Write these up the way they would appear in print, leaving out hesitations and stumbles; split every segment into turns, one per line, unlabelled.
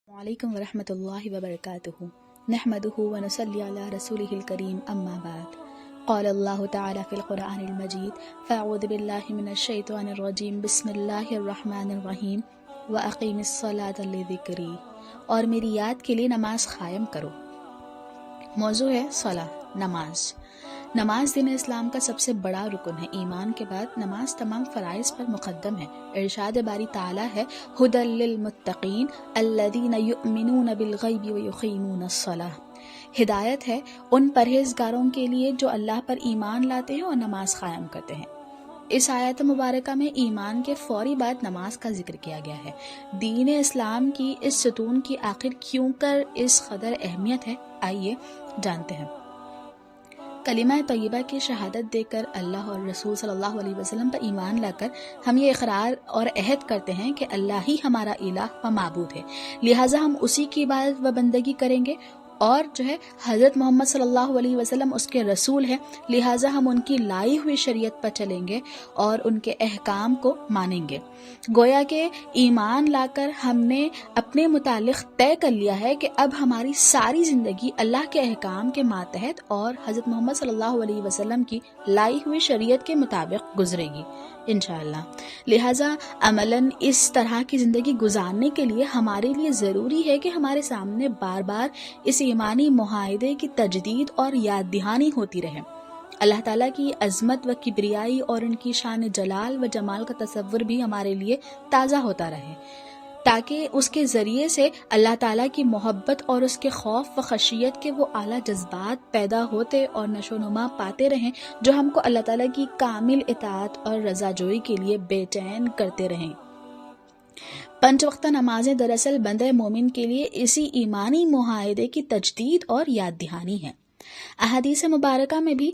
وعلیکم ورحمۃ اللہ وبرکاتہ نحمده ونصلی علی رسولہ الکریم اما بعد قال اللہ تعالی فی القرآن المجید فاعوذ باللہ من الشیطان الرجیم بسم اللہ الرحمن الرحیم واقیم الصلاۃ لذکری، اور میری یاد کے لیے نماز قائم کرو۔ موضوع ہے صلاۃ، نماز۔ نماز دین اسلام کا سب سے بڑا رکن ہے۔ ایمان کے بعد نماز تمام فرائض پر مقدم ہے۔ ارشاد باری تعالی ہے ھدی للمتقین الذین یؤمنون بالغیب ویقیمون الصلاۃ، ہدایت ہے ان پرہیزگاروں کے لیے جو اللہ پر ایمان لاتے ہیں اور نماز قائم کرتے ہیں۔ اس آیت مبارکہ میں ایمان کے فوری بعد نماز کا ذکر کیا گیا ہے۔ دین اسلام کی اس ستون کی آخر کیوں کر اس قدر اہمیت ہے، آئیے جانتے ہیں۔ کلمہ طیبہ کی شہادت دے کر اللہ اور رسول صلی اللہ علیہ وسلم پر ایمان لا کر ہم یہ اقرار اور عہد کرتے ہیں کہ اللہ ہی ہمارا الہ و معبود ہے، لہٰذا ہم اسی کی عبادت و بندگی کریں گے، اور حضرت محمد صلی اللہ علیہ وسلم اس کے رسول ہیں، لہٰذا ہم ان کی لائی ہوئی شریعت پر چلیں گے اور ان کے احکام کو مانیں گے۔ گویا کہ ایمان لا کر ہم نے اپنے متعلق طے کر لیا ہے کہ اب ہماری ساری زندگی اللہ کے احکام کے ماتحت اور حضرت محمد صلی اللہ علیہ وسلم کی لائی ہوئی شریعت کے مطابق گزرے گی انشاءاللہ۔ لہٰذا عملاً اس طرح کی زندگی گزارنے کے لیے ہمارے لیے ضروری ہے کہ ہمارے سامنے بار بار اس ایمانی معاہدے کی تجدید اور یاد دہانی ہوتی رہے۔ اللہ تعالیٰ کی عظمت و کبریائی اور ان کی شان جلال و جمال کا تصور بھی ہمارے لیے تازہ ہوتا رہے، تاکہ اس کے ذریعے سے اللہ تعالیٰ کی محبت اور اس کے خوف و خشیت کے وہ اعلیٰ جذبات پیدا ہوتے اور نشو و نما پاتے رہیں جو ہم کو اللہ تعالیٰ کی کامل اطاعت اور رضا جوئی کے لیے بے چین کرتے رہیں۔ 5 وقتہ نمازیں دراصل بندہ مومن کے لیے اسی ایمانی معاہدے کی تجدید اور یاد دہانی ہے۔ احادیث مبارکہ میں بھی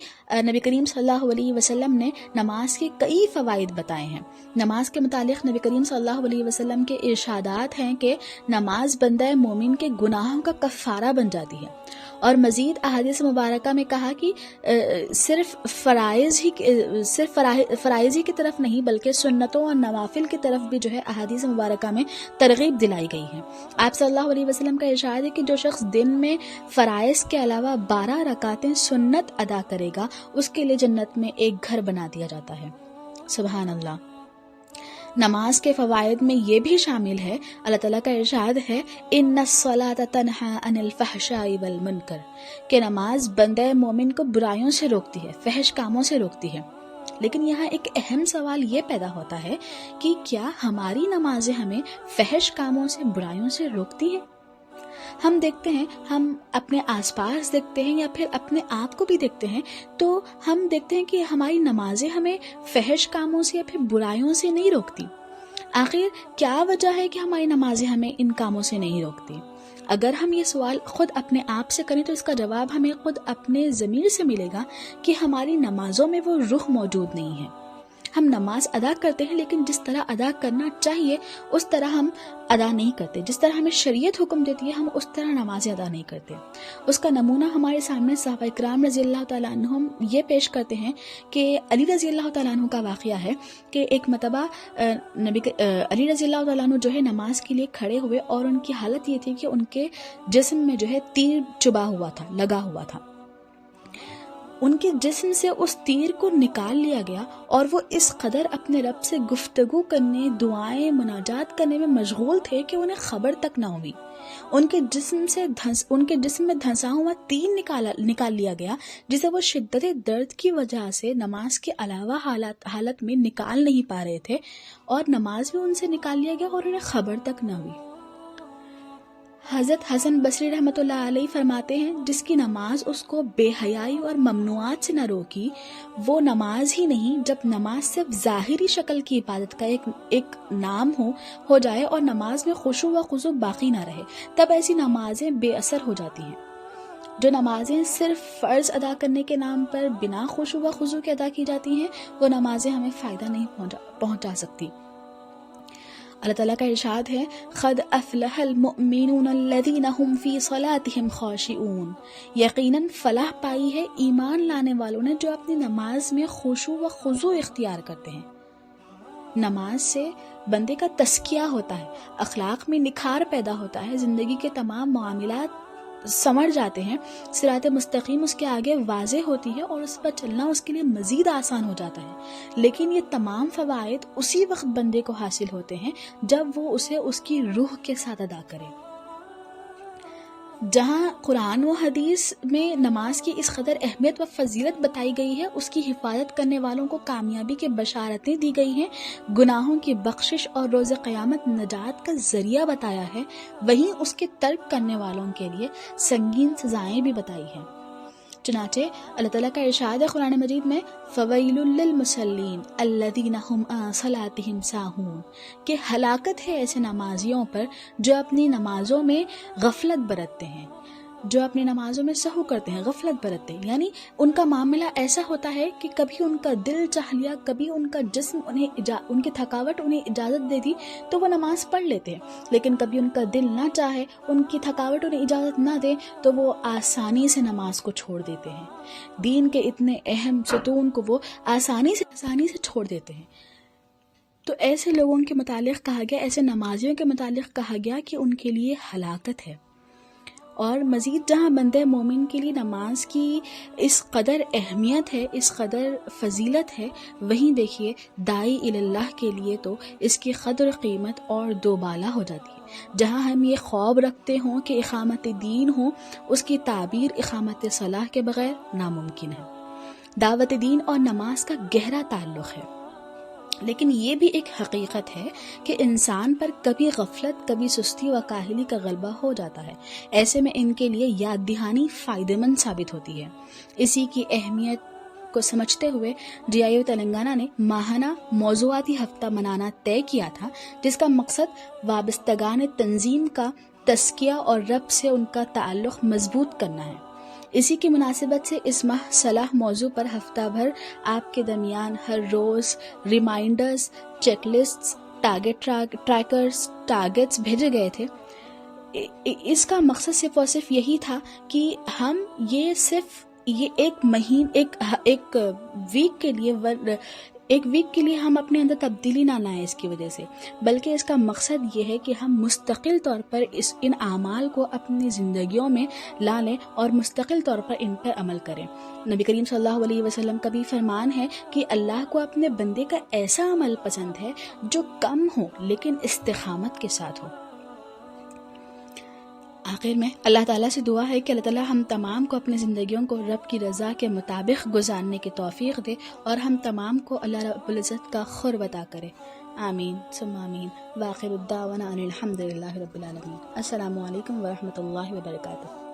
نبی کریم صلی اللہ علیہ وسلم نے نماز کے کئی فوائد بتائے ہیں۔ نماز کے متعلق نبی کریم صلی اللہ علیہ وسلم کے ارشادات ہیں کہ نماز بندہ مومن کے گناہوں کا کفارہ بن جاتی ہے، اور مزید احادیث مبارکہ میں کہا کہ صرف فرائض ہی کی طرف نہیں بلکہ سنتوں اور نوافل کی طرف بھی احادیث مبارکہ میں ترغیب دلائی گئی ہے۔ آپ صلی اللہ علیہ وسلم کا ارشاد ہے کہ جو شخص دن میں فرائض کے علاوہ 12 رکعتیں سنت ادا کرے گا اس کے لیے جنت میں ایک گھر بنا دیا جاتا ہے۔ سبحان اللہ۔ نماز کے فوائد میں یہ بھی شامل ہے، اللہ تعالیٰ کا ارشاد ہے ان الصلاۃ تنہی عن الفحشاء والمنکر، کہ نماز بندہ مومن کو برائیوں سے روکتی ہے، فحش کاموں سے روکتی ہے۔ لیکن یہاں ایک اہم سوال یہ پیدا ہوتا ہے کہ کیا ہماری نمازیں ہمیں فحش کاموں سے، برائیوں سے روکتی ہیں؟ ہم دیکھتے ہیں، ہم اپنے آس پاس دیکھتے ہیں یا پھر اپنے آپ کو بھی دیکھتے ہیں، تو ہم دیکھتے ہیں کہ ہماری نمازیں ہمیں فحش کاموں سے یا پھر برائیوں سے نہیں روکتی۔ آخر کیا وجہ ہے کہ ہماری نمازیں ہمیں ان کاموں سے نہیں روکتی؟ اگر ہم یہ سوال خود اپنے آپ سے کریں تو اس کا جواب ہمیں خود اپنے ضمیر سے ملے گا کہ ہماری نمازوں میں وہ روح موجود نہیں ہے۔ ہم نماز ادا کرتے ہیں لیکن جس طرح ادا کرنا چاہیے اس طرح ہم ادا نہیں کرتے، جس طرح ہمیں شریعت حکم دیتی ہے ہم اس طرح نمازیں ادا نہیں کرتے۔ اس کا نمونہ ہمارے سامنے صحابہ کرام رضی اللہ تعالیٰ عنہم یہ پیش کرتے ہیں کہ علی رضی اللہ تعالیٰ عنہ کا واقعہ ہے کہ ایک مرتبہ علی رضی اللہ تعالیٰ عنہ نماز کے لیے کھڑے ہوئے اور ان کی حالت یہ تھی کہ ان کے جسم میں تیر چبھا ہوا تھا، لگا ہوا تھا۔ ان کے جسم سے اس تیر کو نکال لیا گیا اور وہ اس قدر اپنے رب سے گفتگو کرنے، دعائیں، مناجات کرنے میں مشغول تھے کہ انہیں خبر تک نہ ہوئی۔ ان کے جسم میں دھنسا ہوا تیر نکال لیا گیا جسے وہ شدت درد کی وجہ سے نماز کے علاوہ حالت میں نکال نہیں پا رہے تھے، اور نماز بھی ان سے نکال لیا گیا اور انہیں خبر تک نہ ہوئی۔ حضرت حسن بصری رحمۃ اللہ علیہ فرماتے ہیں جس کی نماز اس کو بے حیائی اور ممنوعات سے نہ روکی وہ نماز ہی نہیں، جب نماز صرف ظاہری شکل کی عبادت کا ایک نام ہو جائے اور نماز میں خشوع و خضوع باقی نہ رہے تب ایسی نمازیں بے اثر ہو جاتی ہیں۔ جو نمازیں صرف فرض ادا کرنے کے نام پر بنا خشوع و خضوع کے ادا کی جاتی ہیں وہ نمازیں ہمیں فائدہ نہیں پہنچا سکتی۔ اللہ تعالیٰ کا ارشاد ہے قد افلح المؤمنون الذین هم فی صلاتهم خاشعون، یقیناً فلاح پائی ہے ایمان لانے والوں نے جو اپنی نماز میں خشوع و خضوع اختیار کرتے ہیں۔ نماز سے بندے کا تزکیہ ہوتا ہے، اخلاق میں نکھار پیدا ہوتا ہے، زندگی کے تمام معاملات سمجھ جاتے ہیں، صراط مستقیم اس کے آگے واضح ہوتی ہے اور اس پر چلنا اس کے لیے مزید آسان ہو جاتا ہے۔ لیکن یہ تمام فوائد اسی وقت بندے کو حاصل ہوتے ہیں جب وہ اسے اس کی روح کے ساتھ ادا کرے۔ جہاں قرآن و حدیث میں نماز کی اس قدر اہمیت و فضیلت بتائی گئی ہے، اس کی حفاظت کرنے والوں کو کامیابی کے بشارتیں دی گئی ہیں، گناہوں کی بخشش اور روز قیامت نجات کا ذریعہ بتایا ہے، وہیں اس کے ترک کرنے والوں کے لیے سنگین سزائیں بھی بتائی ہیں۔ چنانچہ اللہ تعالیٰ کا ارشاد ہے قرآن مجید میں فَوَيْلٌ لِّلْمُصَلِّينَ الَّذِينَ هُمْ عَن صَلَاتِهِمْ سَاهُونَ کہ ہلاکت ہے ایسے نمازیوں پر جو اپنی نمازوں میں غفلت برتتے ہیں، جو اپنی نمازوں میں سہو کرتے ہیں، غفلت برتتے ہیں، یعنی ان کا معاملہ ایسا ہوتا ہے کہ کبھی ان کا دل چاہ لیا، کبھی ان کا جسم ان کی تھکاوٹ انہیں اجازت دے دی تو وہ نماز پڑھ لیتے ہیں، لیکن کبھی ان کا دل نہ چاہے، ان کی تھکاوٹ انہیں اجازت نہ دے تو وہ آسانی سے نماز کو چھوڑ دیتے ہیں، دین کے اتنے اہم ستون کو وہ آسانی سے چھوڑ دیتے ہیں۔ تو ایسے لوگوں کے متعلق کہا گیا، ایسے نمازیوں کے متعلق کہا گیا کہ ان کے لیے ہلاکت ہے۔ اور مزید جہاں بندہ مومن کے لیے نماز کی اس قدر اہمیت ہے، اس قدر فضیلت ہے، وہیں دیکھیے داعی اللہ کے لیے تو اس کی قدر قیمت اور دوبالا ہو جاتی ہے۔ جہاں ہم یہ خواب رکھتے ہوں کہ اقامت دین ہو، اس کی تعبیر اقامت صلاح کے بغیر ناممکن ہے۔ دعوت دین اور نماز کا گہرا تعلق ہے، لیکن یہ بھی ایک حقیقت ہے کہ انسان پر کبھی غفلت، کبھی سستی و کاہلی کا غلبہ ہو جاتا ہے۔ ایسے میں ان کے لیے یاد دہانی فائدہ مند ثابت ہوتی ہے۔ اسی کی اہمیت کو سمجھتے ہوئے جی آئی تلنگانہ نے ماہانہ موضوعاتی ہفتہ منانا طے کیا تھا، جس کا مقصد وابستگان تنظیم کا تزکیہ اور رب سے ان کا تعلق مضبوط کرنا ہے۔ اسی کی مناسبت سے اس ماہ صلاح موضوع پر ہفتہ بھر آپ کے درمیان ہر روز reminders, check lists, target trackers, targets بھیجے گئے تھے۔ اس کا مقصد صرف اور صرف یہی تھا کہ ہم ایک ویک کے لیے ہم اپنے اندر تبدیلی نہ لائیں اس کی وجہ سے، بلکہ اس کا مقصد یہ ہے کہ ہم مستقل طور پر ان اعمال کو اپنی زندگیوں میں لا لیں اور مستقل طور پر ان پر عمل کریں۔ نبی کریم صلی اللہ علیہ وسلم کا بھی فرمان ہے کہ اللہ کو اپنے بندے کا ایسا عمل پسند ہے جو کم ہو لیکن استقامت کے ساتھ ہو۔ آخر میں اللہ تعالیٰ سے دعا ہے کہ اللہ تعالیٰ ہم تمام کو اپنی زندگیوں کو رب کی رضا کے مطابق گزارنے کی توفیق دے اور ہم تمام کو اللہ رب العزت کا قرب عطا کرے۔ آمین ثم آمین۔ وآخر الدعوانا ان الحمد للہ رب العالمین۔ السلام علیکم ورحمۃ اللہ وبرکاتہ۔